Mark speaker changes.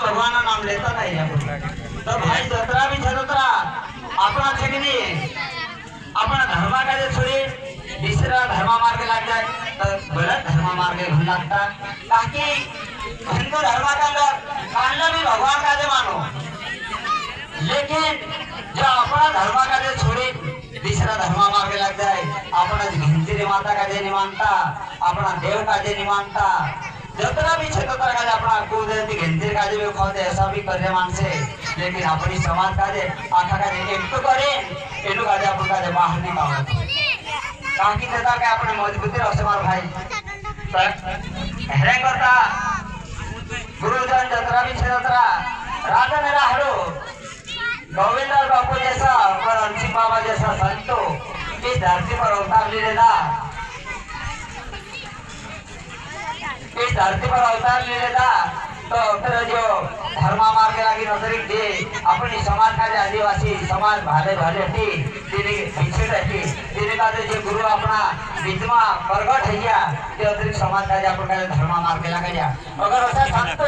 Speaker 1: भगवान ना नाम लेता नहीं है। तो भाई जतरा भी जतरा अपना छेकनी अपना धर्म का जो छोड़ी दूसरा धर्म मार्ग लग जाए तो गलत धर्म मार्ग घूम लगता ताकि हिंदू धर्म का लोग मानना भी भगवान का जो मानो, लेकिन जो अपना धर्म का जो छोड़ी दूसरा धर्म मार्ग लग जाए, अपना हिंदी माता का जो नहीं मानता, अपना देव का जो नहीं मानता, जतरा भी क्षेत्र का अपना कुदरती हिंदी का जो खोदे ऐसा भी करे मानसे, लेकिन अपनी समाज का जे आखा का जे एक तो करे एनु का जे अपन का जे बाहर नहीं पावे ताकि देता के अपने मजबूती रह समार भाई हेरे करता गुरुजन जतरा भी क्षेत्र राजा मेरा हरो गोविंदलाल बापू जैसा और अंशी बाबा जैसा संतो इस धरती पर अवतार ले लेना, इस धरती पर अवतार ले लेता तो फिर जो धर्म मार्ग लगी नजरी दे अपनी समाज का जो आदिवासी समाज भाले भाले थी तेरे पीछे रहती तेरे का जो गुरु अपना बीचमा प्रगट है गया ते अतिरिक्त समाज का जो अपना धर्म मार्ग लगा गया अगर ऐसा संत